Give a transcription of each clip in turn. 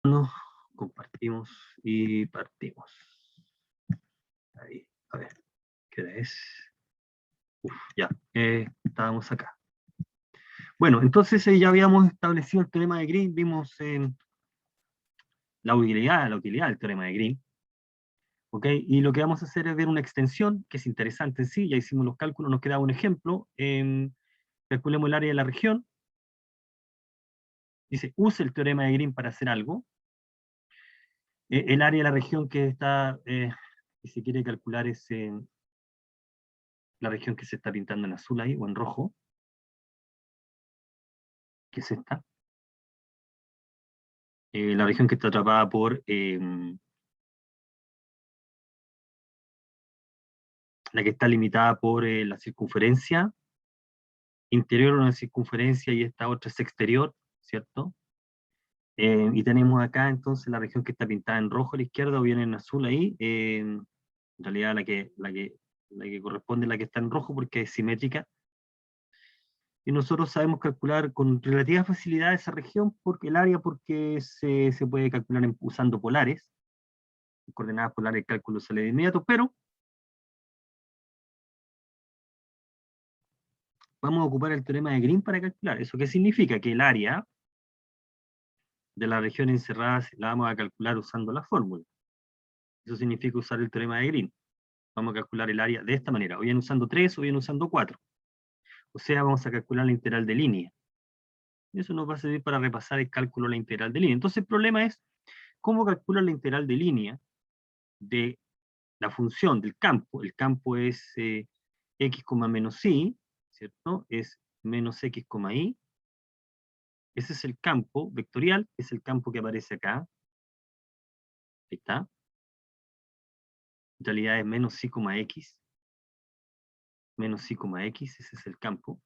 No, compartimos y partimos. Ahí, a ver, ¿qué hora es? Uf, ya, estábamos acá. Bueno, entonces ya habíamos establecido el teorema de Green, vimos la utilidad del teorema de Green. ¿Ok? Y lo que vamos a hacer es ver una extensión, que es interesante en sí, ya hicimos los cálculos, nos queda un ejemplo. Calculemos el área de la región. Dice, use el teorema de Green para hacer algo. El área de la región que está, si se quiere calcular, es la región que se está pintando en azul ahí, o en rojo, que es esta. La región que está atrapada por la que está limitada por la circunferencia interior, una circunferencia, y esta otra es exterior, ¿cierto? Y tenemos acá entonces la región que está pintada en rojo a la izquierda o bien en azul ahí, en realidad la que corresponde es la que está en rojo porque es simétrica. Y nosotros sabemos calcular con relativa facilidad esa región, porque el área, porque se puede calcular usando polares, coordenadas polares, el cálculo sale de inmediato, pero vamos a ocupar el teorema de Green para calcular. ¿Eso qué significa? Que el área de la región encerrada la vamos a calcular usando la fórmula. Eso significa usar el teorema de Green. Vamos a calcular el área de esta manera, o bien usando 3 o bien usando 4. O sea, vamos a calcular la integral de línea. Y eso nos va a servir para repasar el cálculo de la integral de línea. Entonces el problema es, ¿cómo calcular la integral de línea de la función del campo? El campo es x, menos y, ¿cierto? Es menos x, y. Ese es el campo vectorial, es el campo que aparece acá. Ahí está. En realidad es menos y, x. Menos y, x, ese es el campo.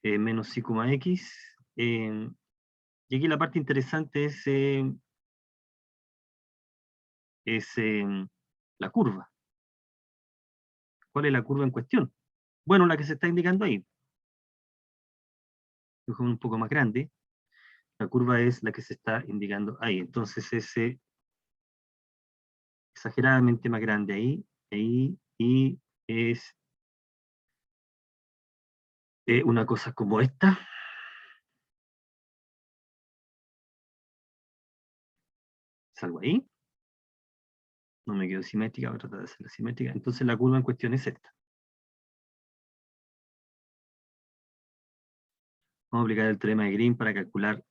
Menos y, x. Y aquí la parte interesante es la curva. ¿Cuál es la curva en cuestión? Bueno, la que se está indicando ahí. Un poco más grande. La curva es la que se está indicando ahí. Entonces es exageradamente más grande ahí, y es una cosa como esta. Salgo ahí. No me quedo simétrica, voy a tratar de hacerla simétrica. Entonces la curva en cuestión es esta. Vamos a aplicar el teorema de Green para calcular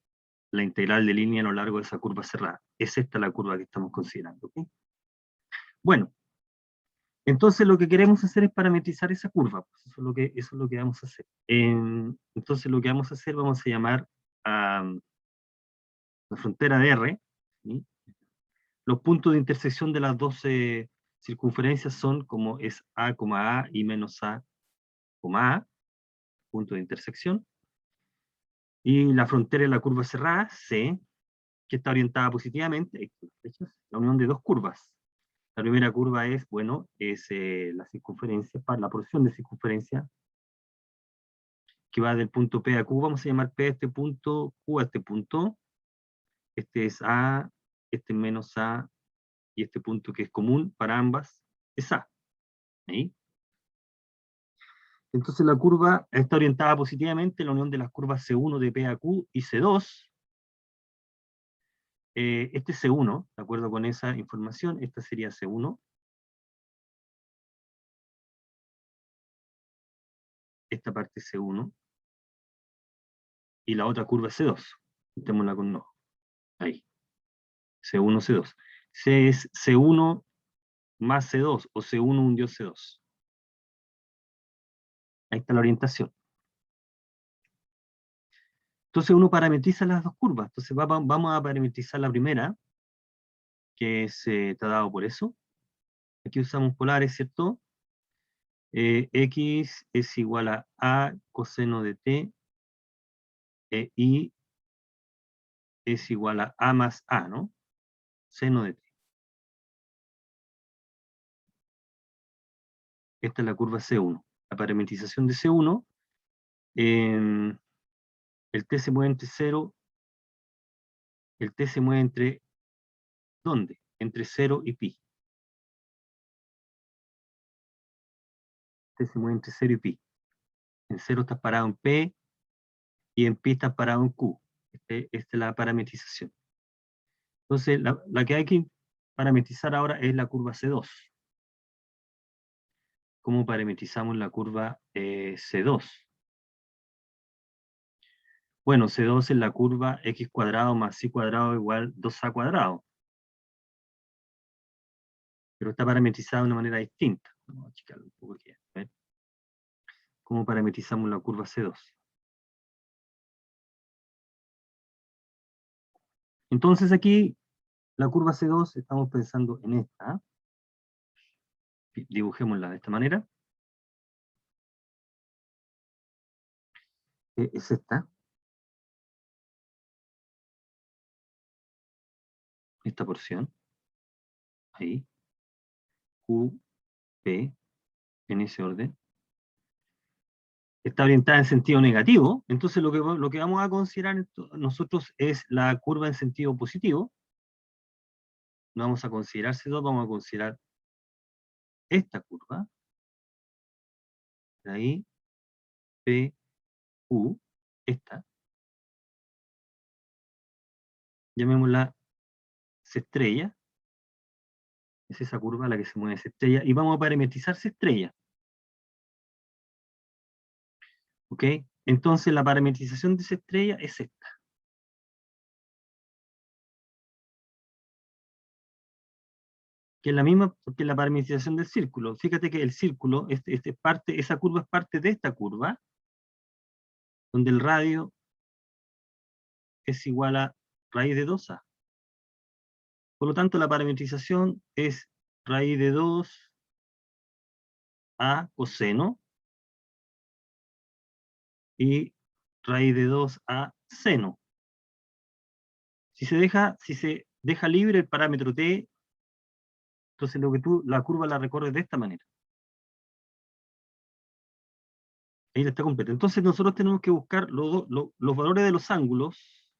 la integral de línea a lo largo de esa curva cerrada. Es esta la curva que estamos considerando. ¿Okay? Bueno, entonces lo que queremos hacer es parametrizar esa curva. Pues eso es lo que vamos a hacer. Entonces lo que vamos a hacer, vamos a llamar a la frontera de R, ¿sí? Los puntos de intersección de las dos circunferencias son como es A, A y menos A, A, punto de intersección. Y la frontera de la curva cerrada, C, que está orientada positivamente, la unión de dos curvas. La primera curva es, bueno, es la circunferencia, la porción de circunferencia que va del punto P a Q. Vamos a llamar P a este punto, Q a este punto. Este es A, este es menos A, y este punto que es común para ambas es A. ¿Sí? Entonces la curva está orientada positivamente, la unión de las curvas C1 de P a Q y C2. Este es C1, de acuerdo con esa información, esta sería C1. Esta parte es C1. Y la otra curva es C2. Pintémosla con no. Ahí. C1, C2. C es C1 más C2, o C1 hundió C2. Ahí está la orientación. Entonces uno parametriza las dos curvas. Entonces vamos a parametrizar la primera, que está dado por eso. Aquí usamos polares, ¿cierto? X es igual a coseno de t, y es igual a más A, ¿no? Seno de t. Esta es la curva C1. La parametrización de C1, el t se mueve entre 0 el t se mueve entre, ¿dónde? Entre 0 y pi. T se mueve entre 0 y pi. En 0 está parado en P, y en pi está parado en Q. Esta es la parametrización. Entonces, la que hay que parametrizar ahora es la curva C2. ¿Cómo parametrizamos la curva C2? Bueno, C2 es la curva x cuadrado más y cuadrado igual 2a cuadrado. Pero está parametrizada de una manera distinta. Vamos a achicarlo un poco aquí. A ver. ¿Cómo parametrizamos la curva C2? Entonces aquí, la curva C2, estamos pensando en esta. Dibujémosla de esta manera. Es esta porción. Ahí. Q, P, en ese orden. Está orientada en sentido negativo, entonces lo que vamos a considerar nosotros es la curva en sentido positivo. No vamos a considerar C2, vamos a considerar esta curva. De ahí, P, Q, esta. Llamémosla C estrella. Es esa curva a la que se mueve C estrella. Y vamos a parametrizar C estrella. ¿Ok? Entonces la parametrización de C estrella es esta. Que es la misma que la parametrización del círculo. Fíjate que el círculo, esa curva es parte de esta curva, donde el radio es igual a raíz de 2a. Por lo tanto, la parametrización es raíz de 2a coseno y raíz de 2a seno. Si se deja libre el parámetro t, entonces la curva la recorres de esta manera. Ahí está completa. Entonces nosotros tenemos que buscar los valores de los ángulos,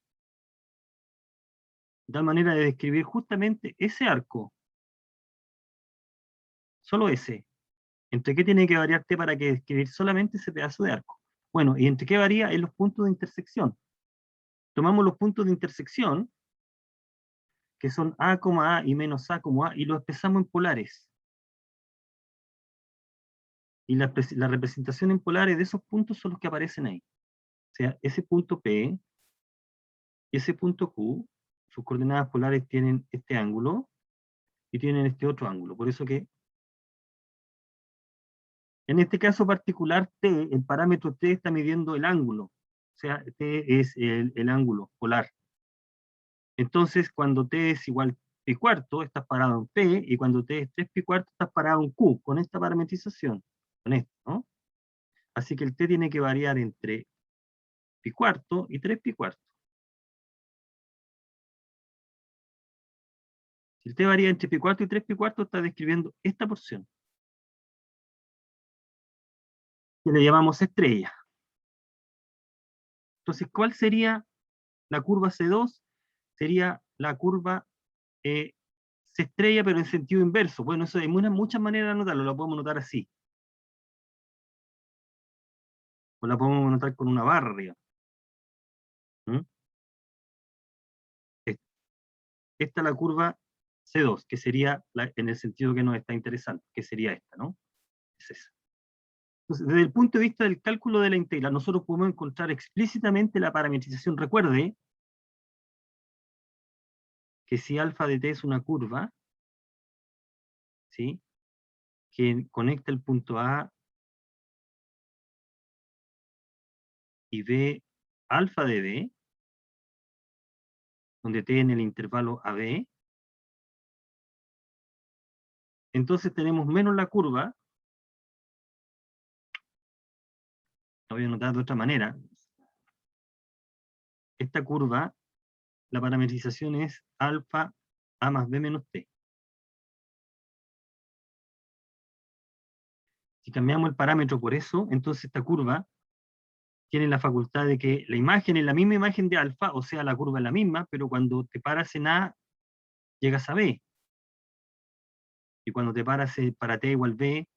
de tal manera de describir justamente ese arco. Solo ese. ¿Entre qué tiene que variar t para que describir solamente ese pedazo de arco? Bueno, ¿y entre qué varía? En los puntos de intersección. Tomamos los puntos de intersección, que son A, A y menos A, A, y los expresamos en polares. Y la representación en polares de esos puntos son los que aparecen ahí. O sea, ese punto P y ese punto Q, sus coordenadas polares tienen este ángulo y tienen este otro ángulo. Por eso que, en este caso particular, T, el parámetro T está midiendo el ángulo. O sea, T es el ángulo polar. Entonces, cuando T es igual pi cuarto, estás parado en P, y cuando T es 3 pi cuarto, estás parado en Q, con esta parametrización, con esto, ¿no? Así que el T tiene que variar entre pi cuarto y 3 pi cuarto. Si el T varía entre pi cuarto y 3 pi cuarto, está describiendo esta porción, que le llamamos estrella. Entonces, ¿cuál sería la curva C2? Sería la curva C estrella, pero en sentido inverso. Bueno, eso hay muchas maneras de anotarlo, lo podemos anotar así. O la podemos anotar con una barra arriba. ¿Mm? Esta es la curva C2, que sería en el sentido que nos está interesando, que sería esta, ¿no? Es esa. Entonces, desde el punto de vista del cálculo de la integral, nosotros podemos encontrar explícitamente la parametrización. Recuerde que si alfa de t es una curva, ¿sí?, que conecta el punto A y B alfa de B, donde t en el intervalo AB, entonces tenemos menos la curva, lo voy a anotar de otra manera, esta curva, la parametrización es alfa A más B menos T. Si cambiamos el parámetro por eso, entonces esta curva tienen la facultad de que la imagen es la misma imagen de alfa, o sea, la curva es la misma, pero cuando te paras en A, llegas a B. Y cuando te paras para T igual B,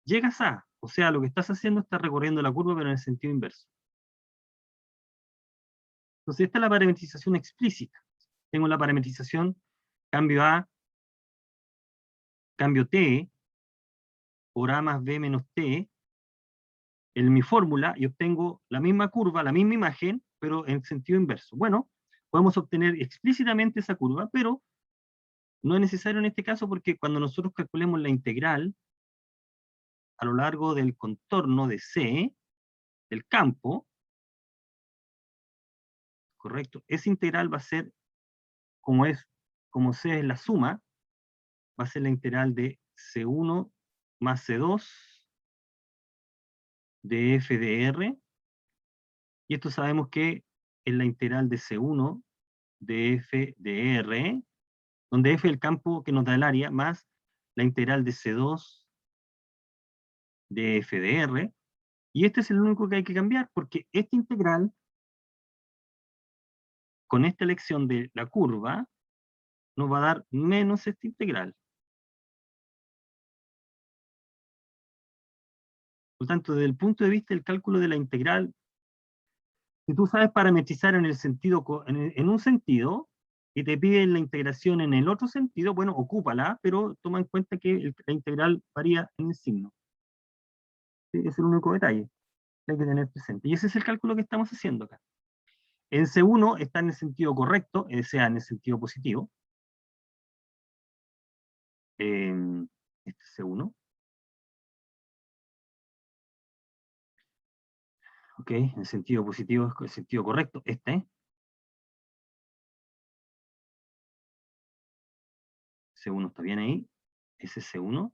llegas a A. O sea, lo que estás haciendo es recorriendo la curva, pero en el sentido inverso. Entonces, esta es la parametrización explícita. Tengo la parametrización cambio A, cambio T, por A más B menos T, en mi fórmula, y obtengo la misma curva, la misma imagen, pero en sentido inverso. Bueno, podemos obtener explícitamente esa curva, pero no es necesario en este caso porque cuando nosotros calculemos la integral a lo largo del contorno de C, del campo, correcto, esa integral va a ser, como C es la suma, va a ser la integral de C1 más C2 de f de R, y esto sabemos que es la integral de C1 de f de R, donde f es el campo que nos da el área, más la integral de C2 de f de R, y este es el único que hay que cambiar, porque esta integral, con esta elección de la curva, nos va a dar menos esta integral. Por lo tanto, desde el punto de vista del cálculo de la integral, si tú sabes parametrizar en el sentido, en un sentido, y te piden la integración en el otro sentido, bueno, ocúpala, pero toma en cuenta que la integral varía en el signo. Ese es el único detalle que hay que tener presente. Y ese es el cálculo que estamos haciendo acá. En C1 está en el sentido correcto, sea en el sentido positivo. Este es C1. Ok, en el sentido positivo es el sentido correcto. C1 está bien ahí. Ese es C1.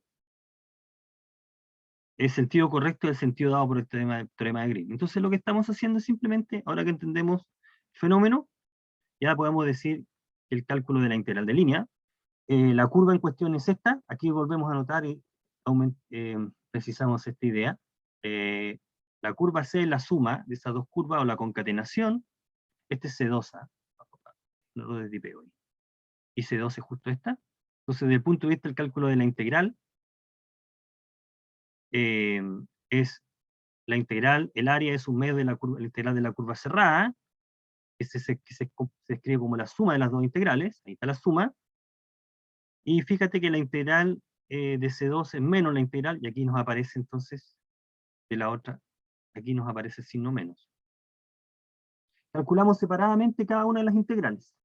El sentido correcto es el sentido dado por el teorema de Green. Entonces lo que estamos haciendo es simplemente, ahora que entendemos el fenómeno, ya podemos decir el cálculo de la integral de línea. La curva en cuestión es esta. Aquí volvemos a anotar y precisamos esta idea. La curva C es la suma de esas dos curvas o la concatenación. Este es C2A. No lo desdipego ahí. Y C2 es justo esta. Entonces, desde el punto de vista del cálculo de la integral, es la integral, el área es un medio de la integral de la curva cerrada, que se escribe como la suma de las dos integrales, ahí está la suma, y fíjate que la integral de C2 es menos la integral, y aquí nos aparece entonces, de la otra, aquí nos aparece el signo menos. Calculamos separadamente cada una de las integrales.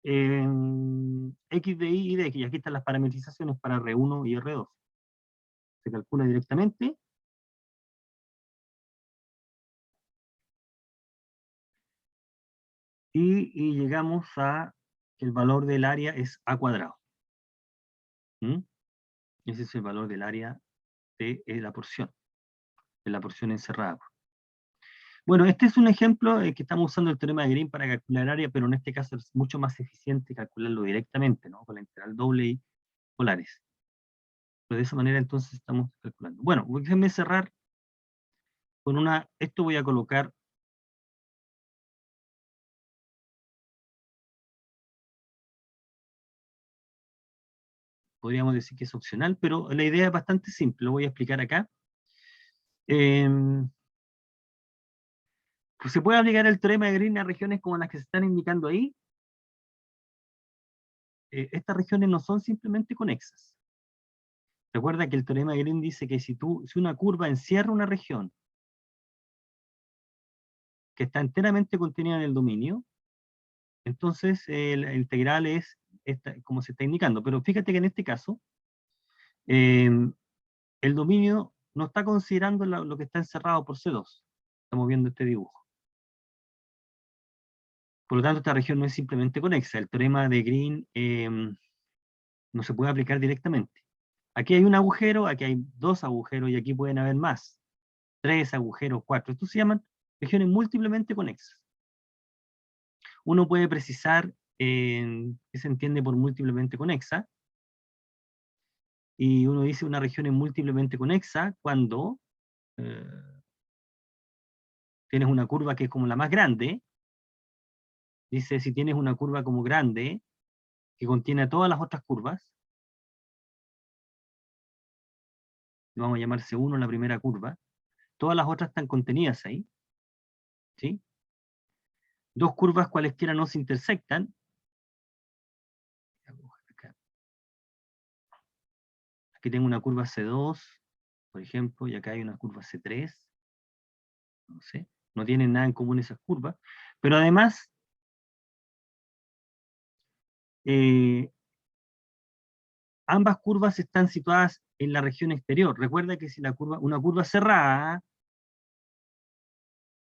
X de Y y de X, y aquí están las parametrizaciones para R1 y R2. Se calcula directamente. Y llegamos a que el valor del área es A cuadrado. Ese es el valor del área de la porción encerrada. Bueno, este es un ejemplo que estamos usando el teorema de Green para calcular área, pero en este caso es mucho más eficiente calcularlo directamente, ¿no? Con la integral doble y polares. Pero de esa manera entonces estamos calculando. Bueno, déjenme cerrar con esto voy a colocar podríamos decir que es opcional, pero la idea es bastante simple, lo voy a explicar acá. Pues se puede aplicar el teorema de Green a regiones como las que se están indicando ahí. Estas regiones no son simplemente conexas. Recuerda que el teorema de Green dice que si una curva encierra una región que está enteramente contenida en el dominio, entonces la integral es como se está indicando. Pero fíjate que en este caso, el dominio no está considerando lo que está encerrado por C2. Estamos viendo este dibujo. Por lo tanto, esta región no es simplemente conexa. El teorema de Green no se puede aplicar directamente. Aquí hay un agujero, aquí hay dos agujeros y aquí pueden haber más. 3 agujeros, 4. Estos se llaman regiones múltiplemente conexas. Uno puede precisar qué se entiende por múltiplemente conexa. Y uno dice una región es múltiplemente conexa cuando tienes una curva que es como la más grande, dice si tienes una curva como grande, que contiene todas las otras curvas, vamos a llamar C1 la primera curva, todas las otras están contenidas ahí, ¿sí? Dos curvas cualesquiera no se intersectan. Aquí tengo una curva C2, por ejemplo, y acá hay una curva C3, no sé, no tienen nada en común esas curvas, pero además, ambas curvas están situadas en la región exterior. Recuerda que si una curva cerrada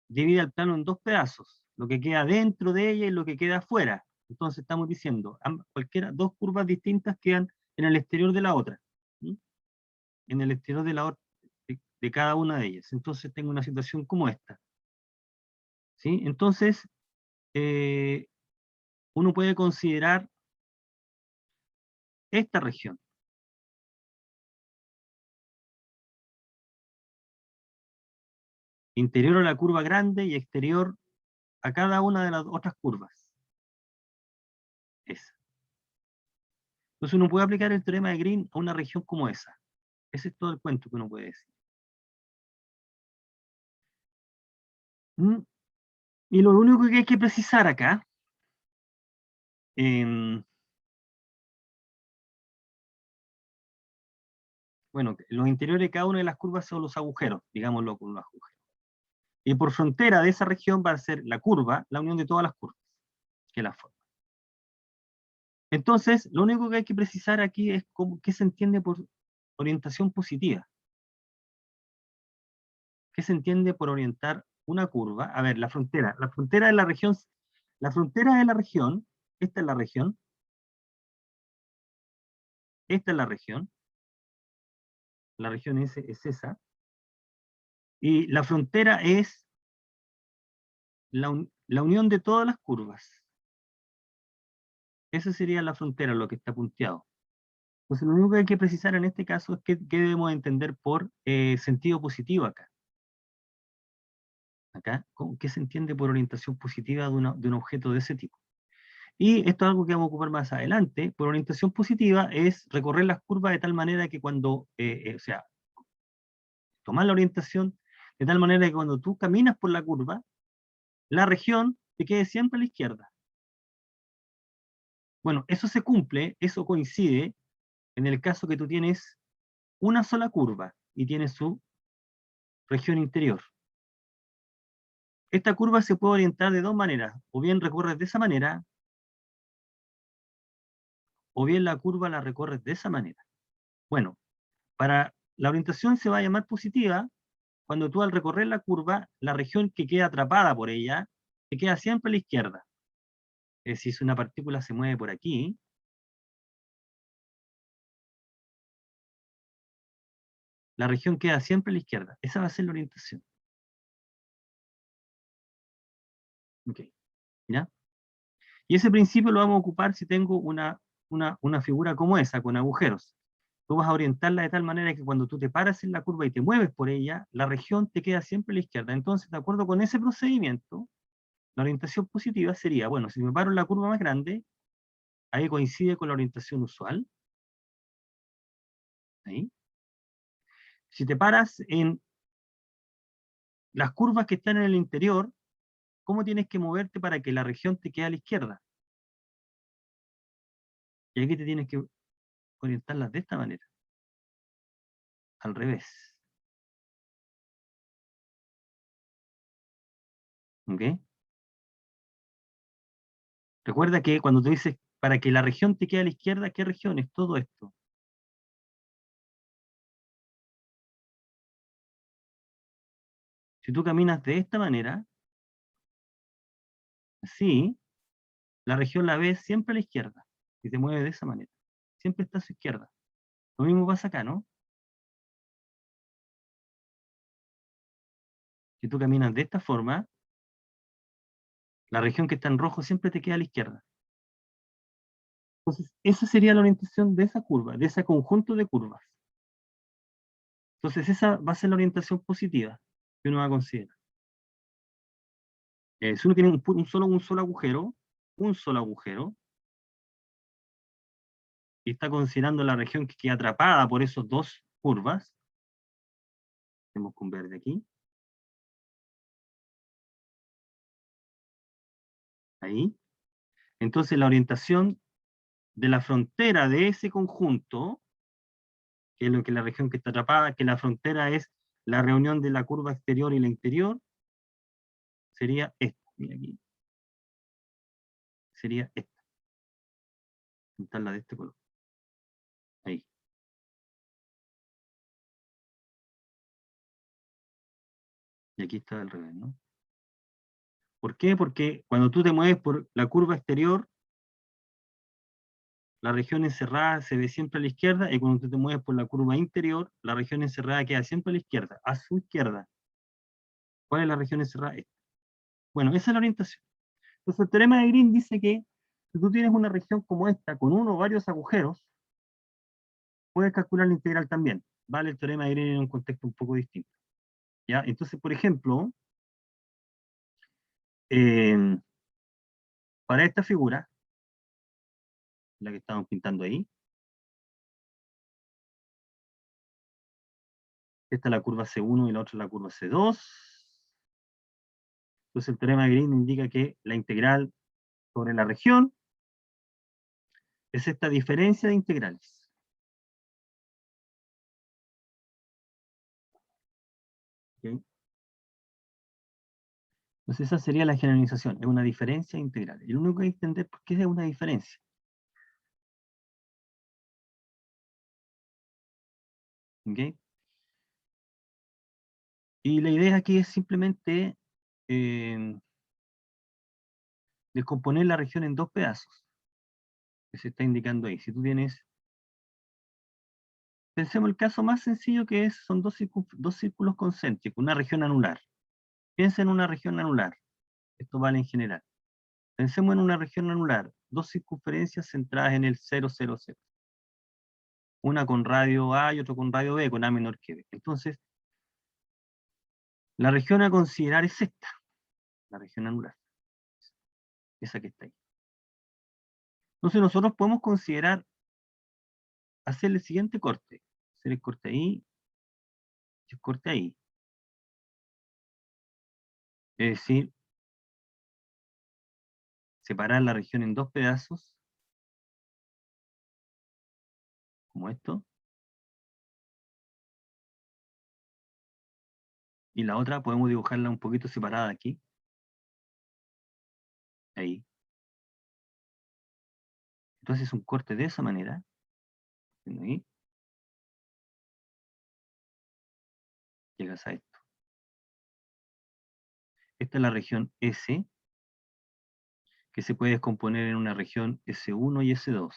divide el plano en dos pedazos, lo que queda dentro de ella y lo que queda afuera. Entonces estamos diciendo, dos curvas distintas quedan en el exterior de la otra, ¿sí? En el exterior de la otra, de cada una de ellas. Entonces tengo una situación como esta, ¿sí? Entonces, uno puede considerar esta región. Interior a la curva grande y exterior a cada una de las otras curvas. Esa. Entonces uno puede aplicar el teorema de Green a una región como esa. Ese es todo el cuento que uno puede decir. ¿Mm? Y lo único que hay que precisar acá, bueno, los interiores de cada una de las curvas son los agujeros, digámoslo con los agujeros. Y por frontera de esa región va a ser la curva, la unión de todas las curvas, que la forma. Entonces, lo único que hay que precisar aquí es qué se entiende por orientación positiva. ¿Qué se entiende por orientar una curva? A ver, la frontera de la región, esta es la región, esta es la región es esa, y la frontera es la unión de todas las curvas. Esa sería la frontera, lo que está punteado. Entonces, lo único que hay que precisar en este caso es qué debemos entender por sentido positivo acá. ¿Qué se entiende por orientación positiva de un objeto de ese tipo? Y esto es algo que vamos a ocupar más adelante. Por orientación positiva es recorrer las curvas de tal manera que cuando, o sea, tomar la orientación de tal manera que cuando tú caminas por la curva, la región te quede siempre a la izquierda. Bueno, eso se cumple, eso coincide en el caso que tú tienes una sola curva y tienes su región interior. Esta curva se puede orientar de dos maneras, o bien recorres de esa manera, o bien la curva la recorres de esa manera. Bueno, para la orientación se va a llamar positiva cuando tú al recorrer la curva, la región que queda atrapada por ella, te queda siempre a la izquierda. Es decir, si una partícula se mueve por aquí, la región queda siempre a la izquierda. Esa va a ser la orientación. Ok, ¿ya? Y ese principio lo vamos a ocupar si tengo una figura como esa, con agujeros. Tú vas a orientarla de tal manera que cuando tú te paras en la curva y te mueves por ella, la región te queda siempre a la izquierda. Entonces, de acuerdo con ese procedimiento, la orientación positiva sería, bueno, si me paro en la curva más grande, ahí coincide con la orientación usual. Ahí. Si te paras en las curvas que están en el interior, ¿cómo tienes que moverte para que la región te quede a la izquierda? Y aquí te tienes que orientarlas de esta manera, al revés. ¿Ok? Recuerda que cuando tú dices para que la región te quede a la izquierda, ¿qué región es todo esto? Si tú caminas de esta manera, así, la región la ves siempre a la izquierda. Y te mueve de esa manera. Siempre está a su izquierda. Lo mismo pasa acá, ¿no? Si tú caminas de esta forma, la región que está en rojo siempre te queda a la izquierda. Entonces, esa sería la orientación de esa curva, de ese conjunto de curvas. Entonces, esa va a ser la orientación positiva que uno va a considerar. Si uno tiene un solo agujero, y está considerando la región que queda atrapada por esos dos curvas, tenemos con verde aquí, ahí, entonces la orientación de la frontera de ese conjunto, que es lo que la región que está atrapada, que la frontera es la reunión de la curva exterior y la interior, sería esta, mira aquí, sería esta, pintarla de este color, ahí. Y aquí está al revés, ¿no? ¿Por qué? Porque cuando tú te mueves por la curva exterior, la región encerrada se ve siempre a la izquierda, y cuando tú te mueves por la curva interior, la región encerrada queda siempre a la izquierda, a su izquierda. ¿Cuál es la región encerrada? Esta. Bueno, esa es la orientación. Entonces el teorema de Green dice que si tú tienes una región como esta, con uno o varios agujeros, puedes calcular la integral también. Vale, el teorema de Green en un contexto un poco distinto. ¿Ya? Entonces, por ejemplo, eh, para esta figura, la que estamos pintando ahí, esta es la curva C1 y la otra es la curva C2. Entonces el teorema de Green indica que la integral sobre la región es esta diferencia de integrales. ¿Okay? Entonces esa sería la generalización, es una diferencia integral. Y lo único que hay que entender por qué es una diferencia. ¿Okay? Y la idea aquí es simplemente eh, descomponer la región en dos pedazos, que se está indicando ahí. Si tú tienes, pensemos el caso más sencillo que es, son dos círculos concéntricos, una región anular. Piensa en una región anular, esto vale en general. Pensemos en una región anular, dos circunferencias centradas en el 0, 0, 0. Una con radio A y otra con radio B, con A menor que B. Entonces, la región a considerar es esta, la región anular, esa que está ahí. Entonces nosotros podemos considerar hacer el siguiente corte. Hacer el corte ahí, el corte ahí. Es decir, separar la región en dos pedazos, como esto, y la otra podemos dibujarla un poquito separada aquí, ahí. Entonces un corte de esa manera, ahí, llegas a esto. Esta es la región S, que se puede descomponer en una región S1 y S2.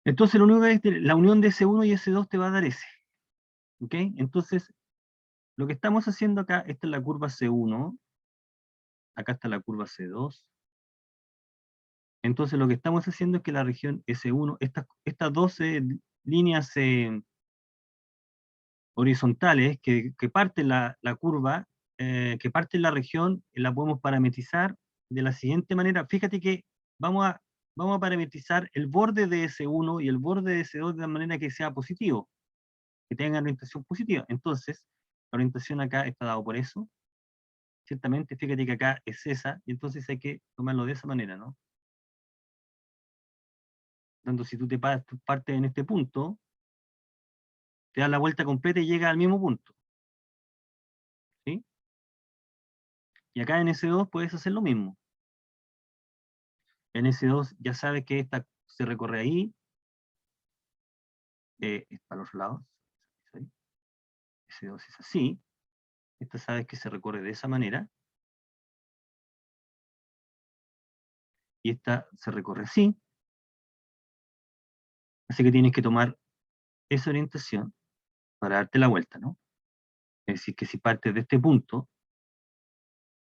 Entonces lo único que es la unión de S1 y S2 te va a dar S. ¿Ok? Entonces, lo que estamos haciendo acá, esta es la curva C1, acá está la curva C2. Entonces lo que estamos haciendo es que la región S1, estas 12 líneas horizontales que parten la curva, que parten la región, la podemos parametrizar de la siguiente manera. Fíjate que vamos a parametrizar el borde de S1 y el borde de S2 de la manera que sea positivo, que tenga orientación positiva. Entonces, la orientación acá está dado por eso. Ciertamente, fíjate que acá es esa, y entonces hay que tomarlo de esa manera, ¿no? Tanto si tú partes en este punto, te das la vuelta completa y llega al mismo punto. ¿Sí? Y acá en S2 puedes hacer lo mismo. En S2 ya sabes que esta se recorre ahí, es para los lados. ¿Sí? S2 es así. Esta sabes que se recorre de esa manera. Y esta se recorre así. Así que tienes que tomar esa orientación para darte la vuelta, ¿no? Es decir, que si partes de este punto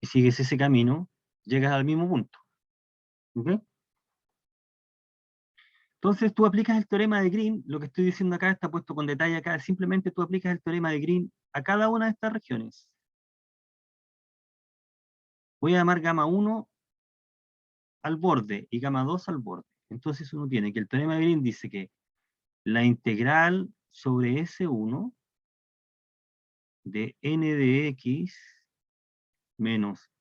y sigues ese camino, llegas al mismo punto. ¿Ok? Entonces tú aplicas el teorema de Green, lo que estoy diciendo acá está puesto con detalle acá, simplemente tú aplicas el teorema de Green a cada una de estas regiones. voy a llamar gamma 1 al borde y gamma 2 al borde. Entonces uno tiene que el teorema de Green dice que la integral sobre S1 de n de x menos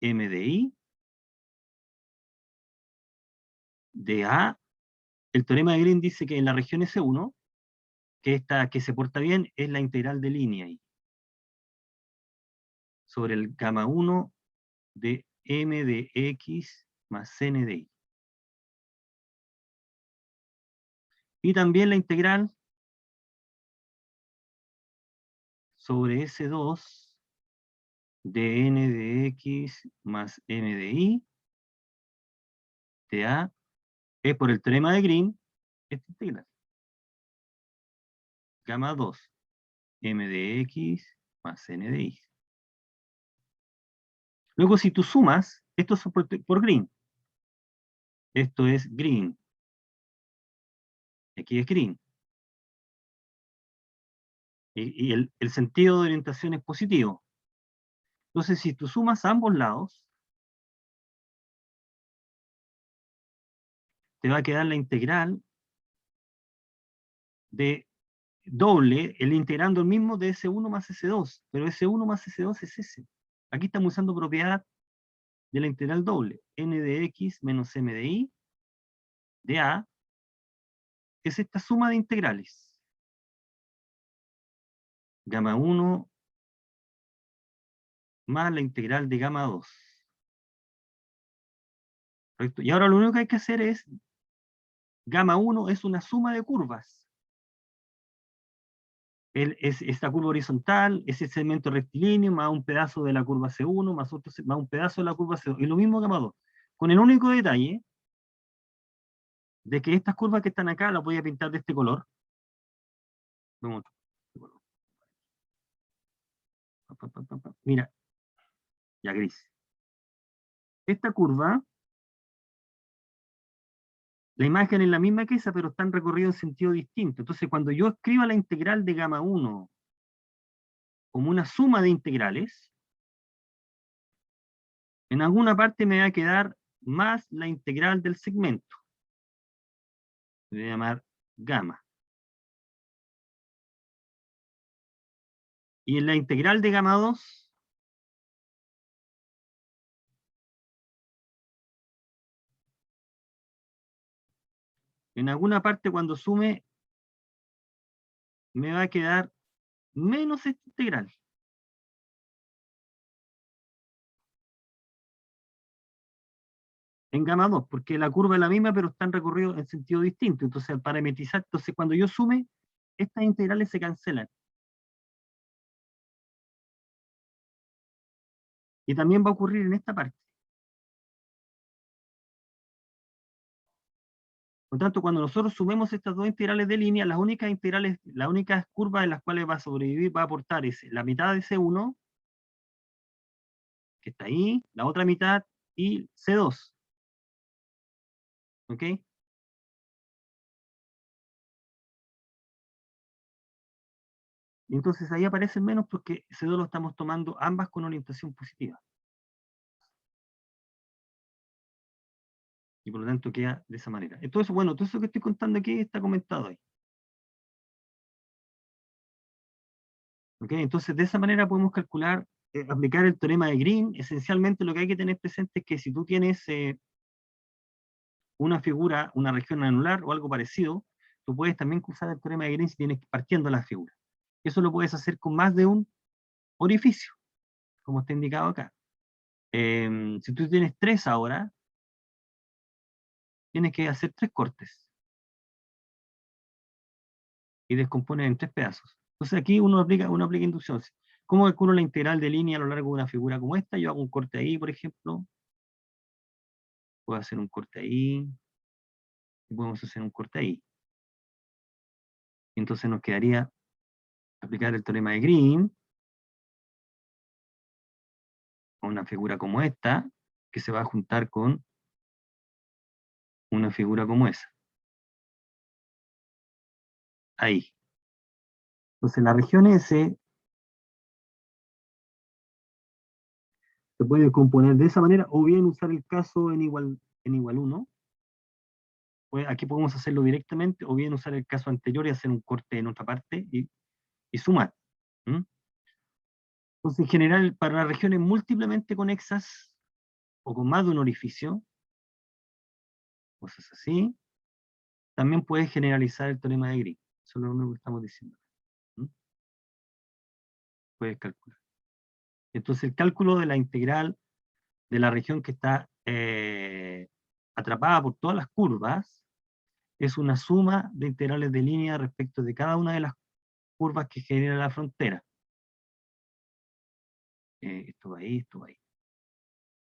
m de y de A, el teorema de Green dice que en la región S1, que esta que se porta bien, es la integral de línea y sobre el gamma 1 de m de x más n de y. Y también la integral sobre S2 de n de x más m de y de A es por el teorema de Green, esta integral. Gamma 2 m de x más n de y. Luego si tú sumas, esto es por Green. Esto es Green. Aquí es Green. Y el sentido de orientación es positivo. Entonces, si tú sumas a ambos lados, te va a quedar la integral de doble, el integrando el mismo de S1 más S2, pero S1 más S2 es S. Aquí estamos usando propiedad de la integral doble, n de x menos m de y de A, es esta suma de integrales. Gamma 1 más la integral de gamma 2. ¿Correcto? Y ahora lo único que hay que hacer es, gamma 1 es una suma de curvas. Es esta curva horizontal, ese segmento rectilíneo, más un pedazo de la curva C1, más un pedazo de la curva C2. Y lo mismo gamma 2. Con el único detalle de que estas curvas que están acá las voy a pintar de este color. Mira, ya gris. Esta curva, la imagen es la misma que esa, pero están recorridos en sentido distinto. Entonces, cuando yo escriba la integral de gamma 1 como una suma de integrales, en alguna parte me va a quedar más la integral del segmento. Le voy a llamar gamma. Y en la integral de gamma 2, en alguna parte cuando sume, me va a quedar menos esta integral. En gamma 2, porque la curva es la misma, pero están recorridos en sentido distinto. Entonces, al parametrizar, entonces cuando yo sume, estas integrales se cancelan. Y también va a ocurrir en esta parte. Por lo tanto, cuando nosotros sumemos estas dos integrales de línea, las únicas integrales, las únicas curvas en las cuales va a sobrevivir, va a aportar es la mitad de C1, que está ahí, la otra mitad, y C2. ¿Ok? Y entonces ahí aparecen menos porque C2 lo estamos tomando ambas con orientación positiva. Y por lo tanto queda de esa manera. Entonces, bueno, todo eso que estoy contando aquí está comentado ahí. ¿Ok? Entonces, de esa manera podemos calcular, aplicar el teorema de Green. Esencialmente lo que hay que tener presente es que si tú tienes una figura, una región anular o algo parecido, tú puedes también usar el teorema de Green si tienes partiendo la figura. Eso lo puedes hacer con más de un orificio, como está indicado acá. Si tú tienes tres ahora, tienes que hacer tres cortes y descomponer en tres pedazos. Entonces aquí uno aplica inducción. ¿Cómo calculo la integral de línea a lo largo de una figura como esta? Yo hago un corte ahí, por ejemplo. Puedo hacer un corte ahí. Y podemos hacer un corte ahí. Entonces nos quedaría aplicar el teorema de Green a una figura como esta, que se va a juntar con una figura como esa. Ahí. Entonces la región S Se puede componer de esa manera, o bien usar el caso en igual 1. Pues aquí podemos hacerlo directamente, o bien usar el caso anterior y hacer un corte en otra parte y sumar. ¿Mm? Entonces, en general, para las regiones múltiplemente conexas, o con más de un orificio, cosas así, también puedes generalizar el teorema de Green. Eso es lo único que estamos diciendo. ¿Mm? Puedes calcular. Entonces, el cálculo de la integral de la región que está atrapada por todas las curvas es una suma de integrales de línea respecto de cada una de las curvas que genera la frontera. Esto va ahí, esto va ahí.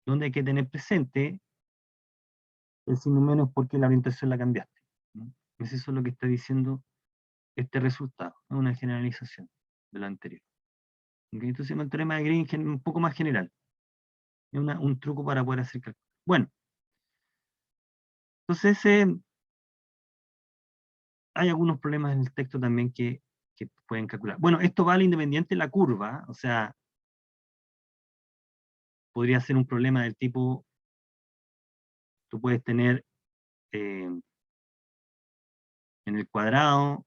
Donde hay que tener presente el signo menos porque la orientación la cambiaste. ¿No? Es eso lo que está diciendo este resultado, es una generalización de lo anterior. ¿Okay? Entonces se llama el teorema de Green un poco más general. Es un truco para poder hacer cálculo. Bueno, entonces hay algunos problemas en el texto también que pueden calcular. Bueno, esto vale independiente de la curva, o sea, podría ser un problema del tipo, tú puedes tener en el cuadrado,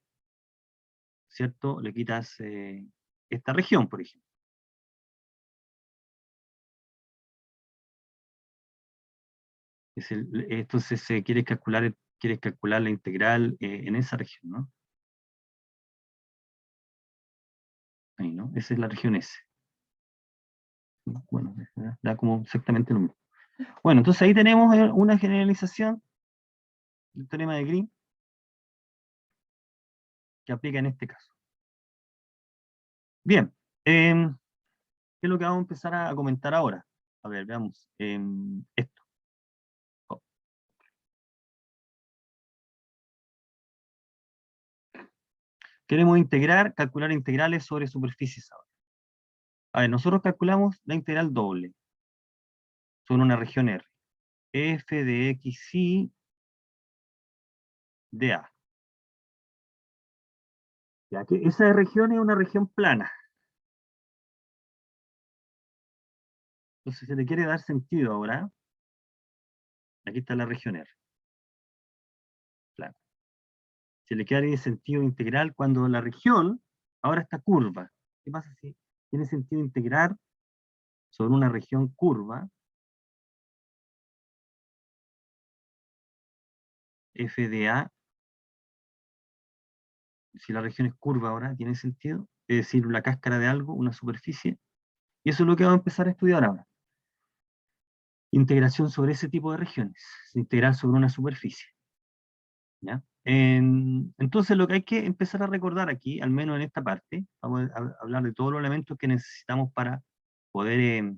¿cierto? Le quitas esta región, por ejemplo. Entonces quieres calcular la integral en esa región, ¿no? Ahí, ¿no? Esa es la región S. Bueno, da como exactamente lo mismo. Bueno, entonces ahí tenemos una generalización del teorema de Green que aplica en este caso. Bien, ¿qué es lo que vamos a empezar a comentar ahora? A ver, veamos esto. Oh. Queremos calcular integrales sobre superficies ahora. A ver, nosotros calculamos la integral doble sobre una región R. F de X, Y de A. Ya que esa región es una región plana. Entonces se le quiere dar sentido ahora. Aquí está la región R. Plana. Se le quiere dar sentido integral cuando la región ahora está curva. ¿Qué pasa si tiene sentido integrar sobre una región curva? F de A, si la región es curva ahora, ¿tiene sentido? Es decir, la cáscara de algo, una superficie. Y eso es lo que vamos a empezar a estudiar ahora. Integración sobre ese tipo de regiones. Integrar sobre una superficie. ¿Ya? Entonces lo que hay que empezar a recordar aquí, al menos en esta parte, vamos a hablar de todos los elementos que necesitamos para poder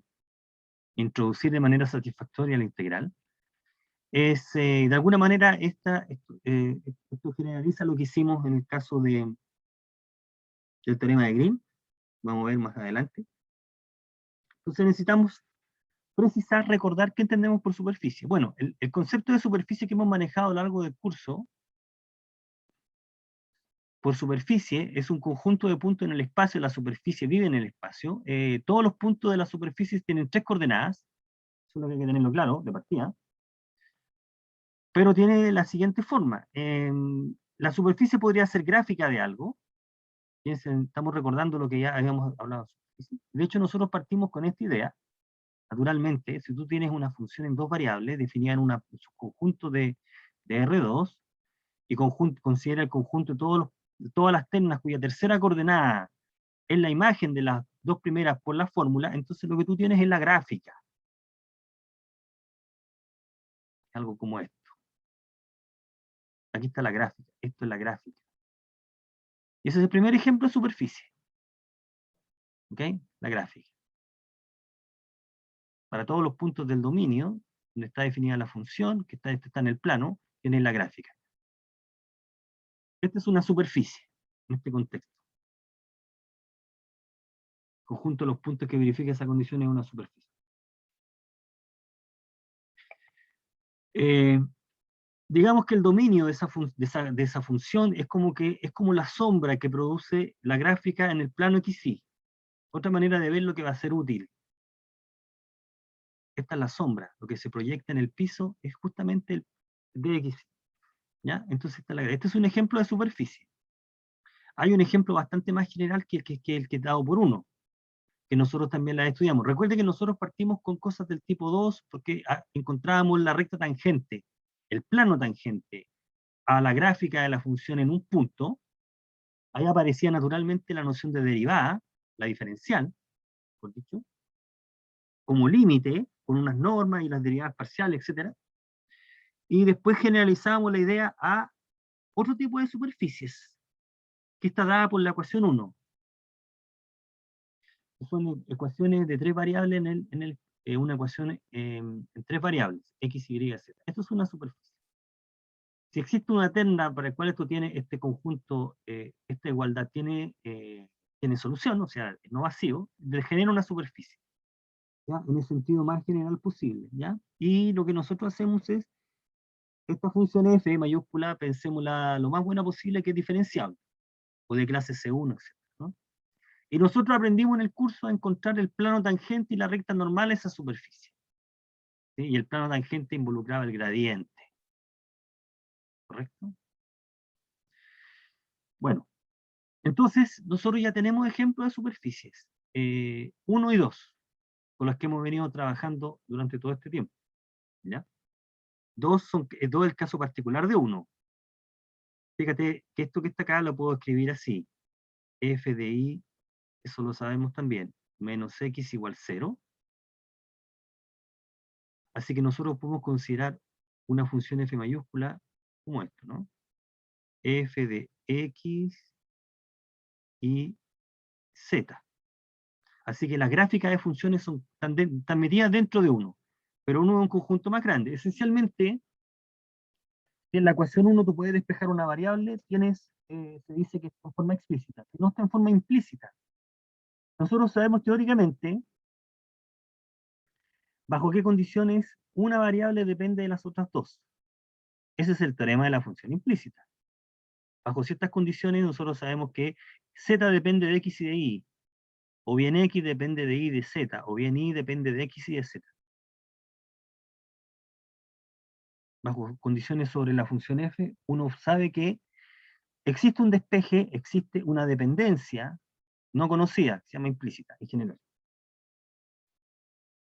introducir de manera satisfactoria la integral, es de alguna manera esto generaliza lo que hicimos en el caso del teorema de Green, vamos a ver más adelante. Entonces necesitamos precisar, recordar qué entendemos por superficie. Bueno, el concepto de superficie que hemos manejado a lo largo del curso, por superficie, es un conjunto de puntos en el espacio, la superficie vive en el espacio, todos los puntos de la superficie tienen 3 coordenadas, eso es lo que hay que tenerlo claro, de partida, pero tiene la siguiente forma. La superficie podría ser gráfica de algo, piensen, estamos recordando lo que ya habíamos hablado de superficie. De hecho, nosotros partimos con esta idea. Naturalmente, si tú tienes una función en dos variables definida en un conjunto de R2, y considera el conjunto de todas las ternas cuya tercera coordenada es la imagen de las dos primeras por la fórmula, entonces lo que tú tienes es la gráfica. Algo como esto. Aquí está la gráfica, esto es la gráfica. Y ese es el primer ejemplo de superficie. ¿Ok? La gráfica. Para todos los puntos del dominio, donde está definida la función, que está en el plano, tienes la gráfica. Esta es una superficie, en este contexto. Conjunto de los puntos que verifica esa condición es una superficie. Digamos que el dominio de esa función es como la sombra que produce la gráfica en el plano XY. Otra manera de ver lo que va a ser útil. esta es la sombra, lo que se proyecta en el piso es justamente el dx, ¿ya? Entonces, este es un ejemplo de superficie. Hay un ejemplo bastante más general que el que dado por uno, que nosotros también la estudiamos. Recuerde que nosotros partimos con cosas del tipo 2, porque encontrábamos la recta tangente, el plano tangente, a la gráfica de la función en un punto. Ahí aparecía naturalmente la noción de derivada, la diferencial, por dicho, como límite, con unas normas y las derivadas parciales, etc. Y después generalizábamos la idea a otro tipo de superficies, que está dada por la ecuación 1. Son ecuaciones de tres variables una ecuación en tres variables, x, y, z. Esto es una superficie. Si existe una terna para la cual esto tiene este conjunto, esta igualdad tiene solución, o sea, no vacío, genera una superficie, ¿ya? En el sentido más general posible, ¿ya? Y lo que nosotros hacemos es, esta función f mayúscula, pensémosla lo más buena posible, que es diferenciable, o de clase C1, etc., ¿no? Y nosotros aprendimos en el curso a encontrar el plano tangente y la recta normal a esa superficie, ¿sí? Y el plano tangente involucraba el gradiente, ¿correcto? Bueno, entonces nosotros ya tenemos ejemplos de superficies, 1 y 2, con las que hemos venido trabajando durante todo este tiempo, ¿ya? 2 es el caso particular de 1. Fíjate que esto que está acá lo puedo escribir así, f de i, eso lo sabemos también, menos x igual 0. Así que nosotros podemos considerar una función f mayúscula como esto, ¿no? F de x y z. Así que las gráficas de funciones están metidas dentro de uno, pero uno es un conjunto más grande. Esencialmente, si en la ecuación 1 tú puedes despejar una variable, se dice que está en forma explícita. Si no está en forma implícita, nosotros sabemos teóricamente bajo qué condiciones una variable depende de las otras dos. Ese es el teorema de la función implícita. Bajo ciertas condiciones nosotros sabemos que z depende de x y de y, o bien x depende de y de z, o bien y depende de x y de z. Bajo condiciones sobre la función f, uno sabe que existe un despeje, existe una dependencia no conocida, se llama implícita en general.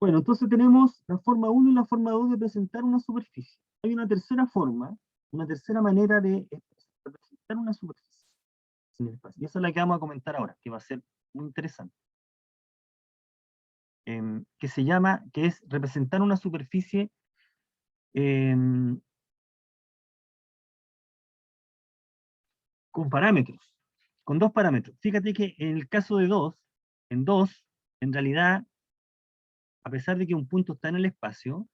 Bueno, entonces tenemos la forma 1 y la forma 2 de presentar una superficie. Hay una tercera forma, una tercera manera de representar una superficie en el espacio. Y esa es la que vamos a comentar ahora, que va a ser muy interesante. Que es representar una superficie con parámetros, con dos parámetros. Fíjate que en el caso de 2, en realidad, a pesar de que un punto está en el espacio,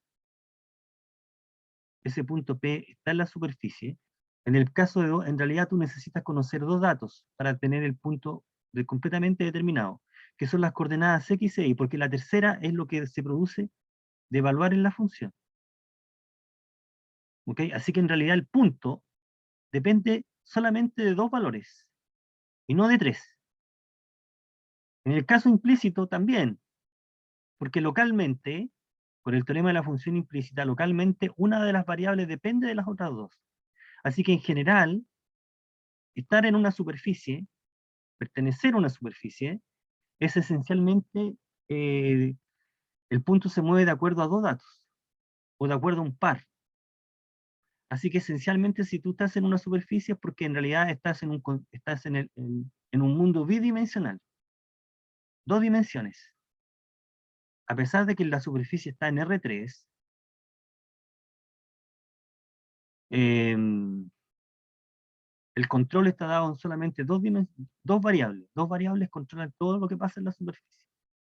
ese punto P está en la superficie. En el caso de 2, en realidad tú necesitas conocer dos datos para tener el punto completamente determinado, que son las coordenadas X e Y, porque la tercera es lo que se produce de evaluar en la función. ¿Ok? Así que en realidad el punto depende solamente de dos valores, y no de tres. En el caso implícito también, porque localmente, por el teorema de la función implícita, localmente una de las variables depende de las otras dos. Así que en general, estar en una superficie, pertenecer a una superficie, es esencialmente, el punto se mueve de acuerdo a dos datos, o de acuerdo a un par. Así que esencialmente si tú estás en una superficie es porque en realidad estás en un mundo bidimensional, dos dimensiones. A pesar de que la superficie está en R3, el control está dado en solamente dos variables. Dos variables controlan todo lo que pasa en la superficie.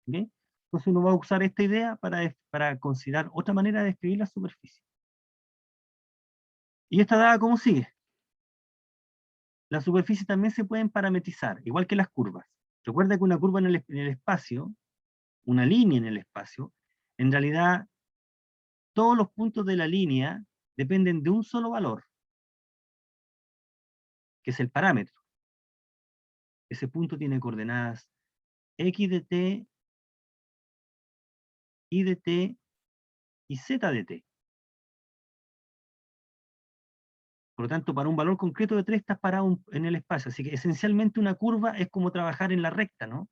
¿Okay? Entonces uno va a usar esta idea para considerar otra manera de describir la superficie. Y esta dada como sigue. Las superficies también se pueden parametrizar, igual que las curvas. Recuerda que una curva en el espacio, una línea en el espacio, en realidad todos los puntos de la línea dependen de un solo valor, que es el parámetro. Ese punto tiene coordenadas x de t, y de t y z de t. Por lo tanto, para un valor concreto de 3 estás parado en el espacio. Así que esencialmente una curva es como trabajar en la recta, ¿no?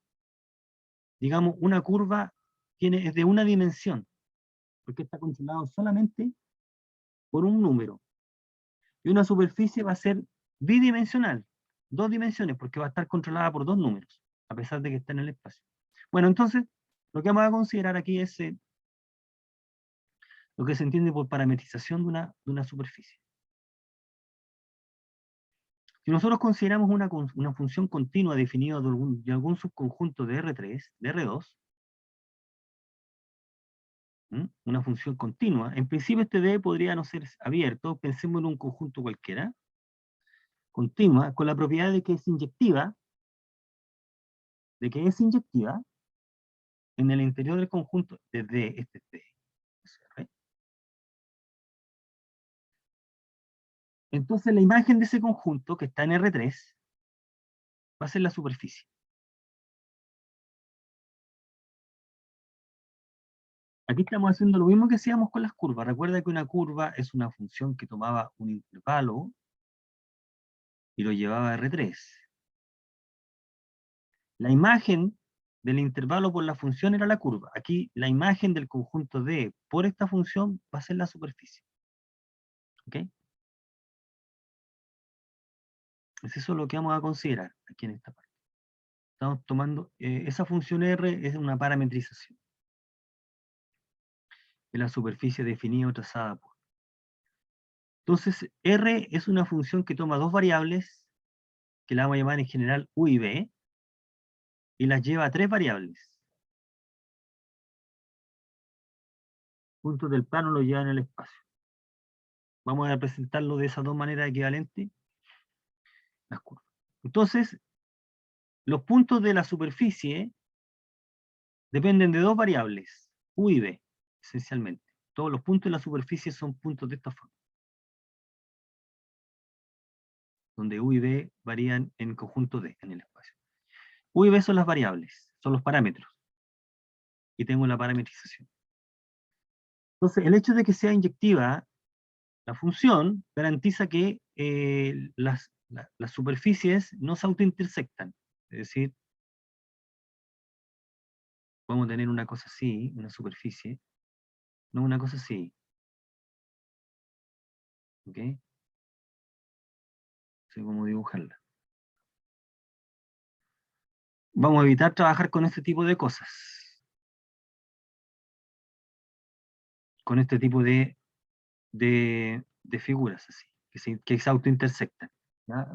Digamos, una curva es de una dimensión, porque está controlado solamente por un número. Y una superficie va a ser bidimensional, 2 dimensiones, porque va a estar controlada por 2 números, a pesar de que está en el espacio. Bueno, entonces, lo que vamos a considerar aquí es lo que se entiende por parametrización de una superficie. Si nosotros consideramos una función continua definida de algún subconjunto de R3, de R2, una función continua, en principio este D podría no ser abierto, pensemos en un conjunto cualquiera, continua, con la propiedad de que es inyectiva, en el interior del conjunto de D, este D. Entonces la imagen de ese conjunto, que está en R3, va a ser la superficie. Aquí estamos haciendo lo mismo que hacíamos con las curvas. Recuerda que una curva es una función que tomaba un intervalo y lo llevaba a R3. La imagen del intervalo por la función era la curva. Aquí la imagen del conjunto D por esta función va a ser la superficie. ¿Ok? Es eso lo que vamos a considerar aquí en esta parte. Estamos tomando, esa función R es una parametrización de la superficie definida o trazada por. Entonces, R es una función que toma dos variables, que la vamos a llamar en general U y B, y las lleva a tres variables. Puntos del plano lo llevan en el espacio. Vamos a representarlo de esas dos maneras equivalentes, las curvas. Entonces, los puntos de la superficie dependen de dos variables, U y B, esencialmente. Todos los puntos de la superficie son puntos de esta forma, donde U y B varían en conjunto D en el espacio. U y B son las variables, son los parámetros. Y tengo la parametrización. Entonces, el hecho de que sea inyectiva, la función garantiza que las superficies no se autointersectan. Es decir, podemos tener una cosa así, una superficie, no una cosa así. ¿Ok? No sé cómo dibujarla. Vamos a evitar trabajar con este tipo de cosas. Con este tipo de figuras así, que se autointersectan. ¿Ya?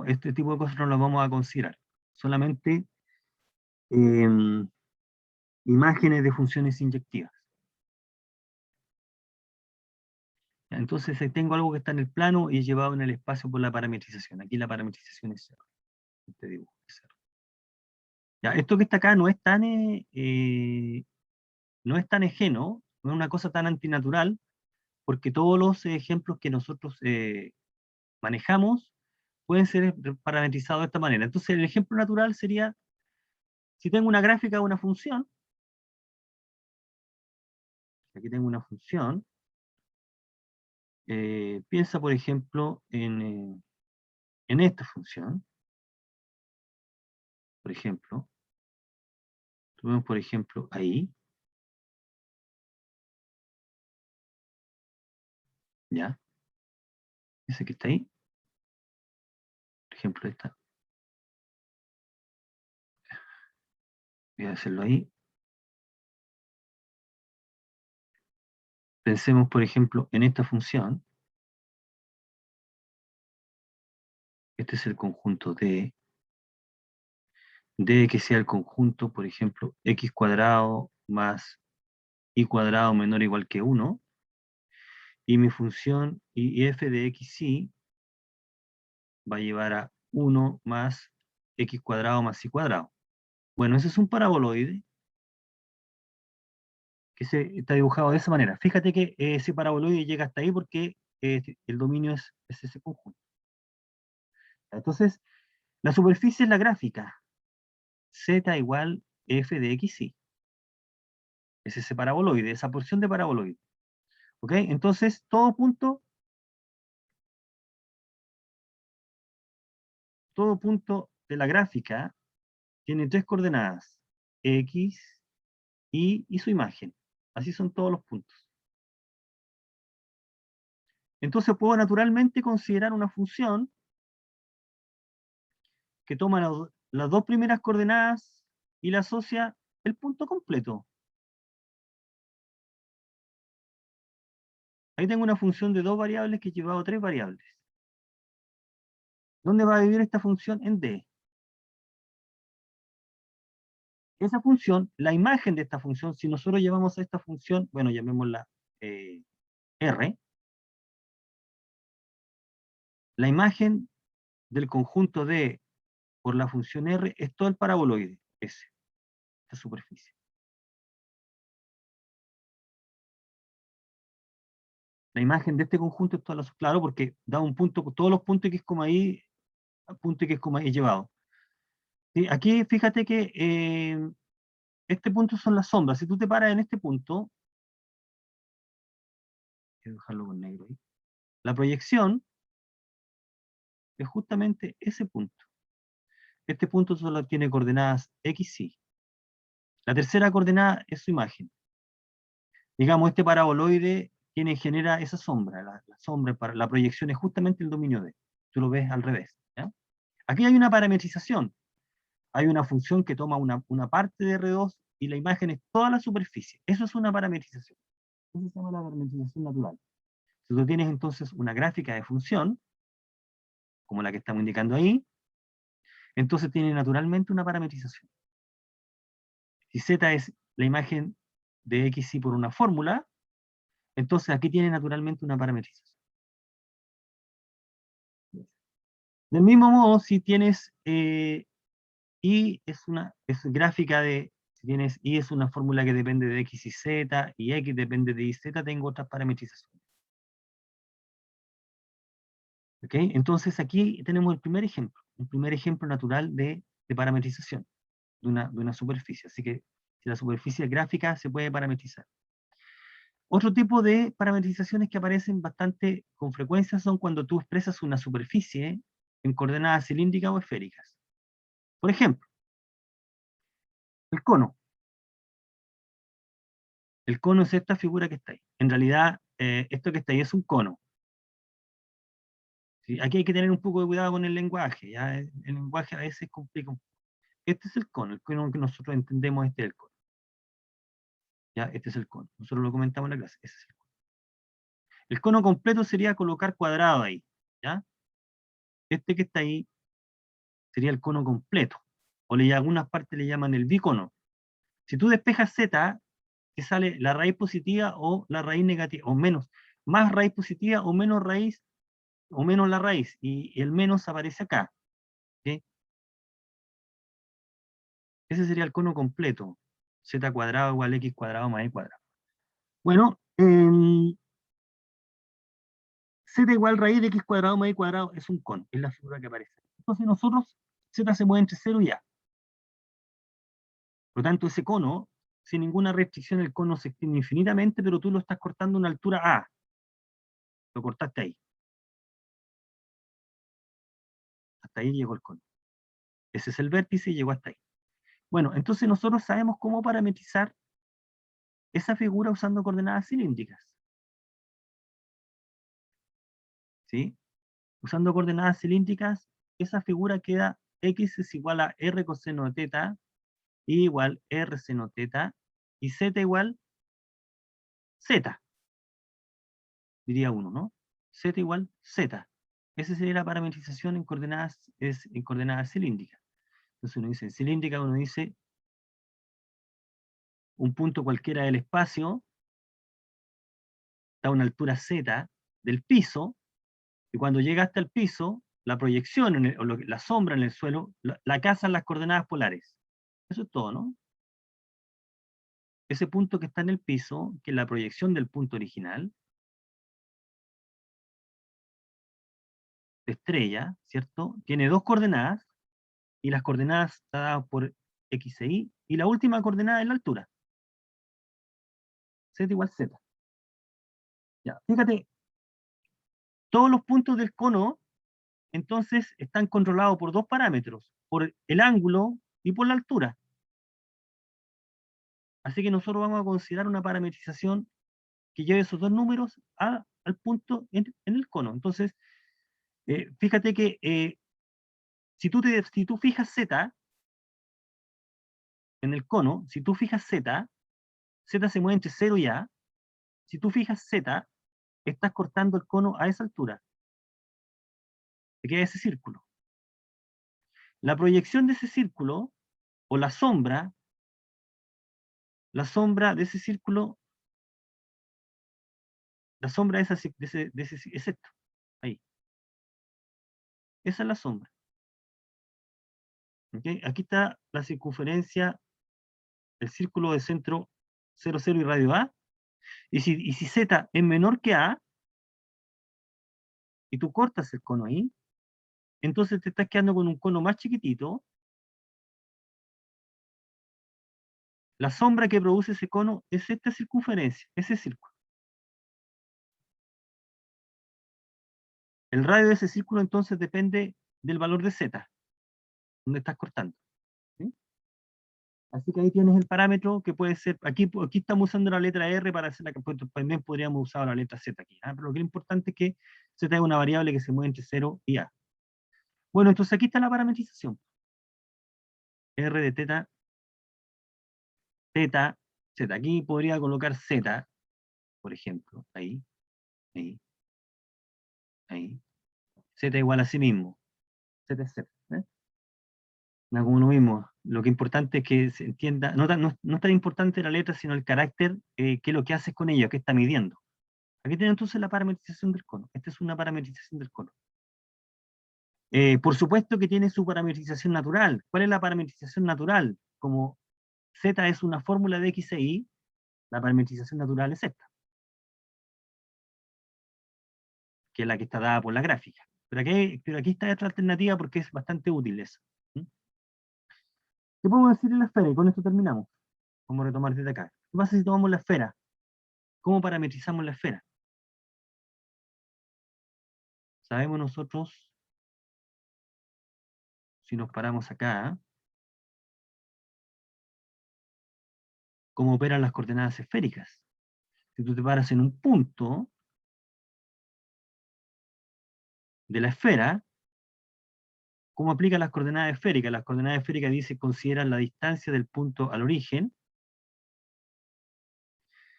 Este tipo de cosas no las vamos a considerar. Solamente imágenes de funciones inyectivas. ¿Ya? Entonces tengo algo que está en el plano y es llevado en el espacio por la parametrización. Aquí la parametrización es cero. Este dibujo es cero. Ya, esto que está acá no es tan ajeno, no es una cosa tan antinatural, porque todos los ejemplos que nosotros manejamos pueden ser parametrizados de esta manera. Entonces el ejemplo natural sería, si tengo una gráfica de una función, aquí tengo una función, piensa por ejemplo en esta función, por ejemplo, tuvimos por ejemplo ahí, ¿ya? Ese que está ahí, por ejemplo esta, voy a hacerlo ahí. Pensemos por ejemplo en esta función, este es el conjunto D que sea el conjunto, por ejemplo, x cuadrado más y cuadrado menor o igual que 1, y mi función y f de xy va a llevar a 1 más x cuadrado más y cuadrado. Bueno, ese es un paraboloide que está dibujado de esa manera. Fíjate que ese paraboloide llega hasta ahí porque el dominio es ese conjunto. Entonces, la superficie es la gráfica. Z igual f de xy. Es ese paraboloide, esa porción de paraboloide. ¿Ok? Entonces, todo punto de la gráfica tiene tres coordenadas, X, Y su imagen. Así son todos los puntos. Entonces puedo naturalmente considerar una función que toma las dos primeras coordenadas y le asocia el punto completo. Ahí tengo una función de dos variables que he llevado a tres variables. ¿Dónde va a vivir esta función? En D. Esa función, la imagen de esta función, si nosotros llevamos a esta función, bueno, llamémosla R, la imagen del conjunto D por la función R es todo el paraboloide, S, esta superficie. La imagen de este conjunto es toda la, claro, porque da un punto, todos los puntos X, Y, punto X, Y llevado. ¿Sí? Aquí fíjate que este punto son las sombras. Si tú te paras en este punto, quiero dejarlo con negro ahí, la proyección es justamente ese punto. Este punto solo tiene coordenadas X, Y. La tercera coordenada es su imagen. Digamos, este paraboloide genera esa sombra. La sombra, la proyección es justamente el dominio D. Tú lo ves al revés. ¿Ya? Aquí hay una parametrización. Hay una función que toma una parte de R2 y la imagen es toda la superficie. Eso es una parametrización. Eso se llama la parametrización natural. Si tú tienes entonces una gráfica de función, como la que estamos indicando ahí, entonces tiene naturalmente una parametrización. Si Z es la imagen de X y por una fórmula, entonces aquí tiene naturalmente una parametrización. Del mismo modo, si tienes Y es gráfica de, si tienes Y es una fórmula que depende de X y Z, y X depende de Y, Z, tengo otras parametrizaciones. ¿Ok? Entonces aquí tenemos el primer ejemplo, un primer ejemplo natural de parametrización de una superficie. Así que si la superficie es gráfica, se puede parametrizar. Otro tipo de parametrizaciones que aparecen bastante con frecuencia son cuando tú expresas una superficie en coordenadas cilíndricas o esféricas. Por ejemplo, el cono. El cono es esta figura que está ahí. En realidad, esto que está ahí es un cono. ¿Sí? Aquí hay que tener un poco de cuidado con el lenguaje. ¿Ya? El lenguaje a veces complica un poco. Este es el cono que nosotros entendemos, este es el cono. ¿Ya? Este es el cono. Nosotros lo comentamos en la clase. Ese es el cono. El cono completo sería colocar cuadrado ahí. ¿Ya? Este que está ahí sería el cono completo. O algunas partes le llaman el bicono. Si tú despejas Z, te sale la raíz positiva o la raíz negativa, o menos. Más raíz positiva o menos raíz, o menos la raíz. Y el menos aparece acá. ¿Sí? Ese sería el cono completo. Z cuadrado igual X cuadrado más Y cuadrado. Bueno, Z igual raíz de X cuadrado más Y cuadrado es un cono. Es la figura que aparece. Entonces nosotros, Z se mueve entre 0 y A. Por lo tanto, ese cono, sin ninguna restricción, el cono se extiende infinitamente, pero tú lo estás cortando a una altura A. Lo cortaste ahí. Hasta ahí llegó el cono. Ese es el vértice y llegó hasta ahí. Bueno, entonces nosotros sabemos cómo parametrizar esa figura usando coordenadas cilíndricas. ¿Sí? Usando coordenadas cilíndricas, esa figura queda X es igual a R coseno de teta, Y igual R seno teta, y Z igual Z, diría uno, ¿no? Z igual Z. Esa sería la parametrización en coordenadas cilíndricas. Entonces uno dice, en cilíndrica uno dice un punto cualquiera del espacio está a una altura Z del piso, y cuando llega hasta el piso, la proyección, la sombra en el suelo, la cazan las coordenadas polares. Eso es todo, ¿no? Ese punto que está en el piso, que es la proyección del punto original, de estrella, ¿cierto? Tiene dos coordenadas, y las coordenadas están dadas por X e Y, y la última coordenada es la altura. Z igual Z. Ya, fíjate, todos los puntos del cono, entonces, están controlados por dos parámetros, por el ángulo y por la altura. Así que nosotros vamos a considerar una parametrización que lleve esos dos números al punto en el cono. Entonces, fíjate que si tú fijas Z en el cono, si tú fijas Z, Z se mueve entre 0 y A. Si tú fijas Z, estás cortando el cono a esa altura. Te queda ese círculo. La proyección de ese círculo, o la sombra de ese círculo, la sombra es esto, ahí. Esa es la sombra. ¿Okay? Aquí está la circunferencia, el círculo de centro 0, 0 y radio A. Y si Z es menor que A, y tú cortas el cono ahí, entonces te estás quedando con un cono más chiquitito. La sombra que produce ese cono es esta circunferencia, ese círculo. El radio de ese círculo entonces depende del valor de Z, donde estás cortando. ¿Sí? Así que ahí tienes el parámetro que puede ser, aquí estamos usando la letra R para hacer también podríamos usar la letra Z aquí. Pero lo que es importante es que Z es una variable que se mueve entre 0 y A. Bueno, entonces aquí está la parametrización. R de teta, teta, Z. Aquí podría colocar Z, por ejemplo, ahí, ahí, ahí. Z igual a sí mismo. Z es Z. No, como lo mismo. Lo que es importante es que se entienda, no es tan importante la letra, sino el carácter, qué es lo que haces con ella, qué está midiendo. Aquí tenemos entonces la parametrización del cono. Esta es una parametrización del cono. Por supuesto que tiene su parametrización natural. ¿Cuál es la parametrización natural? Como Z es una fórmula de X e Y, la parametrización natural es esta, que es la que está dada por la gráfica. Pero aquí está otra alternativa porque es bastante útil eso. ¿Mm? ¿Qué podemos decir en la esfera? Y con esto terminamos. Vamos a retomar desde acá. ¿Qué pasa si tomamos la esfera? ¿Cómo parametrizamos la esfera? Sabemos nosotros, si nos paramos acá, cómo operan las coordenadas esféricas. Si tú te paras en un punto de la esfera, ¿cómo aplica las coordenadas esféricas? Las coordenadas esféricas dice consideran la distancia del punto al origen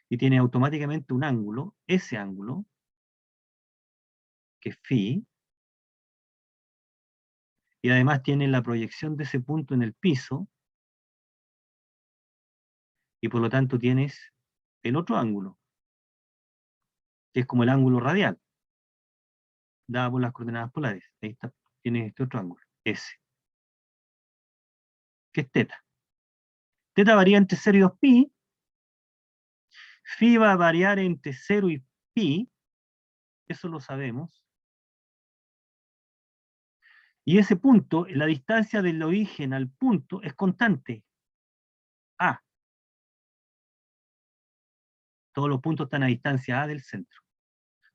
y tiene automáticamente un ángulo, ese ángulo, que es phi, y además tiene la proyección de ese punto en el piso, y por lo tanto tienes el otro ángulo, que es como el ángulo radial, dado por las coordenadas polares. Ahí está, tienes este otro ángulo, S, que es teta. Teta varía entre 0 y 2pi, phi va a variar entre 0 y pi, eso lo sabemos. Y ese punto, la distancia del origen al punto, es constante, A. Todos los puntos están a distancia A del centro.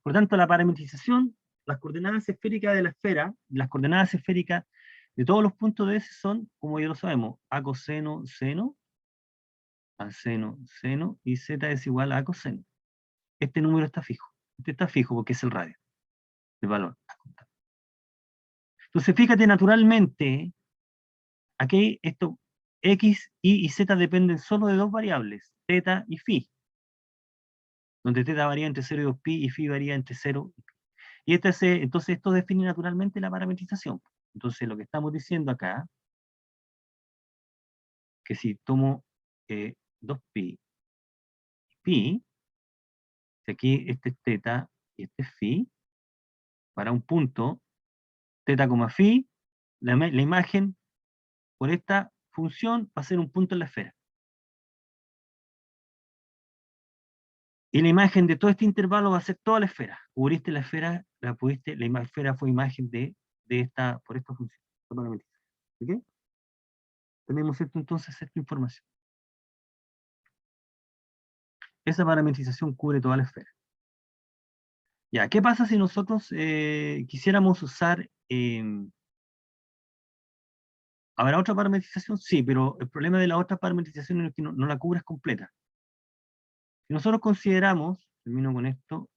Por tanto, la parametrización, las coordenadas esféricas de la esfera, las coordenadas esféricas de todos los puntos de S son, como ya lo sabemos, A coseno, seno, A seno, seno, y Z es igual a A coseno. Este número está fijo. Este está fijo porque es el radio, el valor. Entonces, fíjate, naturalmente, aquí esto, X, Y y Z dependen solo de dos variables, teta y phi, donde teta varía entre 0 y 2pi y phi varía entre 0 y pi. Y entonces esto define naturalmente la parametrización. Entonces lo que estamos diciendo acá, que si tomo 2pi y pi, si aquí este es teta y este es phi, para un punto, teta, phi, la imagen por esta función va a ser un punto en la esfera. Y la imagen de todo este intervalo va a ser toda la esfera. Cubriste la esfera, la esfera fue imagen de esta, por esta función. ¿Ok? Tenemos esto entonces, esta información. Esa parametrización cubre toda la esfera. Ya, ¿qué pasa si nosotros quisiéramos usar... ¿habrá otra parametrización? Sí, pero el problema de la otra parametrización es que no la cubres completa. Si nosotros consideramos, termino con esto,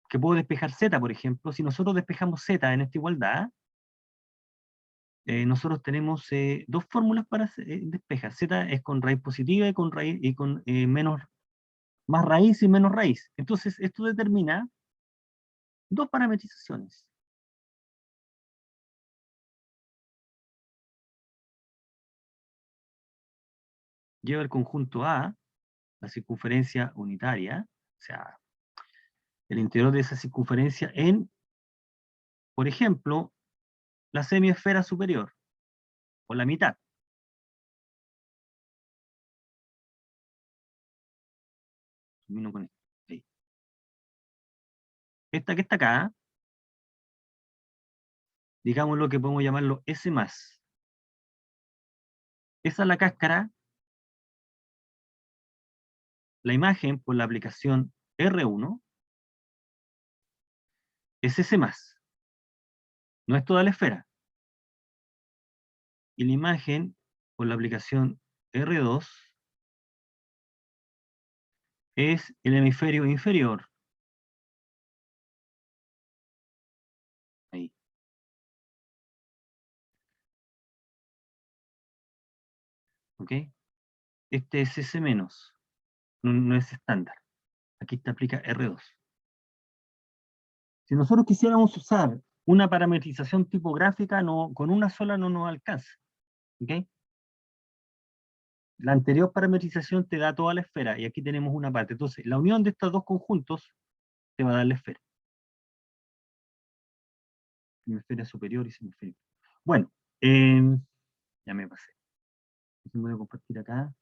que puedo despejar z, por ejemplo, si nosotros despejamos z en esta igualdad, nosotros tenemos dos fórmulas para despejar. Z es con raíz positiva y con raíz y con menos, más raíz y menos raíz. Entonces, esto determina dos parametrizaciones. Lleva el conjunto A, la circunferencia unitaria, o sea, el interior de esa circunferencia en, por ejemplo, la semiesfera superior, o la mitad. Termino con esto. Ahí. Esta que está acá, digamos lo que podemos llamarlo S+. Esa es la cáscara, la imagen por la aplicación R1 es S+. No es toda la esfera. Y la imagen por la aplicación R2 es el hemisferio inferior. Ahí. ¿Ok? Este es S-, no es estándar. Aquí te aplica R2. Si nosotros quisiéramos usar una parametrización tipográfica, no, con una sola no nos alcanza. ¿Ok? La anterior parametrización te da toda la esfera y aquí tenemos una parte. Entonces, la unión de estos dos conjuntos te va a dar la esfera. Hemisferio superior y hemisferio. Bueno, ya me pasé. Voy a compartir acá.